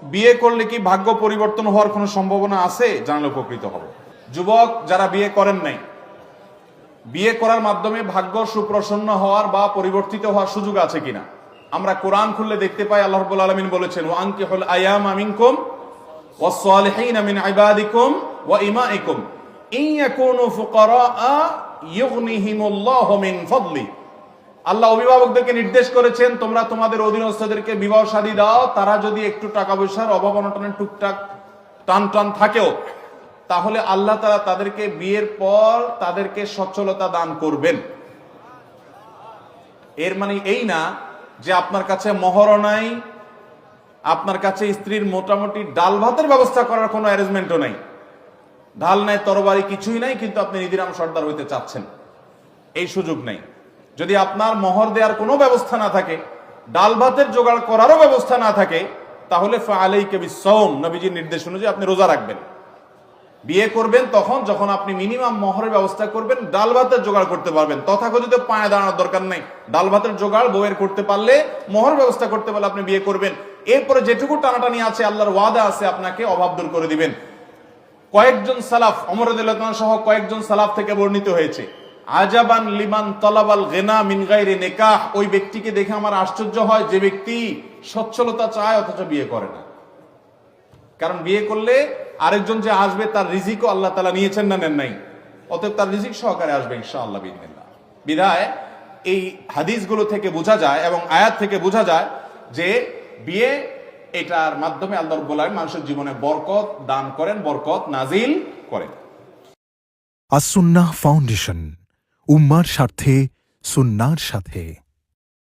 বিয়ে করলে কি ভাগ্য পরিবর্তন হওয়ার কোনো সম্ভাবনা আছে? জানলে উপকৃত হব। যুবক যারা বিয়ে করেন নাই, বিয়ে করার মাধ্যমে ভাগ্য সুপ্রসন্ন হওয়ার বা পরিবর্তিত হওয়ার সুযোগ আছে কিনা? আমরা কোরআন খুললে দেখতে পাই আল্লাহ রাব্বুল আলামিন বলেছেন, ওয়া আনকিহুল আয়ামা মিনকুম ওয়াস সালিহিনা মিন ইবাদিকুম ওয়া ইমাইকুম ইন ইয়াকুনু ফুকারা ইউগনিহিমুল্লাহু মিন ফাদলি। আল্লাহ অভিভাবকদেরকে নির্দেশ করেছেন, তোমরা তোমাদের অধীনস্থদেরকে বিবাহ শাদী দাও, তারা যদি একটু টাকা পয়সার অভাব অনটনের টুকটাক টান থাকেও, তাহলে আল্লাহ তাআলা তাদেরকে বিয়ের পর তাদেরকে সচ্ছলতা দান করবেন। এর মানে এই না যে আপনার কাছে মোহরও নাই, আপনার কাছে স্ত্রীর মোটামুটি ডাল ভাতের ব্যবস্থা করার কোনো অ্যারেঞ্জমেন্টও নাই, ঢাল নাই তরবারি কিছুই নাই, কিন্তু আপনি নিধিরাম সর্দার হইতে চাচ্ছেন, এই সুযোগ নেই। যদি আপনার মোহর দেওয়ার কোনো ব্যবস্থা না থাকে, ডাল ভাতের জোগাড় করারও ব্যবস্থা না থাকে, তাহলে ফাআলাইকা বিসসাওম, নবীজির নির্দেশ অনুযায়ী আপনি রোজা রাখবেন। বিয়ে করবেন তখন যখন আপনি মিনিমাম মোহরের ব্যবস্থা করবেন, ডাল ভাতের জোগাড় করতে পারবেন। তথাকথিত পায়ে দাঁড়ানোর দরকার নেই, ডাল ভাতের জোগাড় বউয়ের করতে পারলে, মোহর ব্যবস্থা করতে পারলে আপনি বিয়ে করবেন। এরপরে যেটুকু টানাটানি আছে, আল্লাহর ওয়াদা আছে আপনাকে অভাব দূর করে দিবেন। কয়েকজন সালাফ, ওমর রাদিয়াল্লাহু আনহু সহ কয়েকজন সালাফ থেকে বর্ণিত হয়েছে, আজাবান লিমান তালাবাল গিনা মিন গায়রি নিকাহ, ওই ব্যক্তিকে দেখে আমার আশ্চর্য হয় যে ব্যক্তি সচ্ছলতা চায় অথচ বিয়ে করে না। কারণ বিয়ে করলে আরেকজন যে আসবে তার রিজিকও আল্লাহ তাআলা নিয়েছেন না নেন নাই, অতএব তার রিজিক সহকারে আসবে ইনশাআল্লাহ বিইذنিল্লাহ। বিধায় এই হাদিসগুলো থেকে বোঝা যায় এবং আয়াত থেকে বোঝা যায় যে বিয়ে, এটার মাধ্যমে আল্লাহ রাব্বুল আলামিন মানুষের জীবনে বরকত দান করেন, বরকত নাজিল করেন। আস-সুন্নাহ ফাউন্ডেশন, উম্মার স্বার্থে সুন্নাহর সাথে।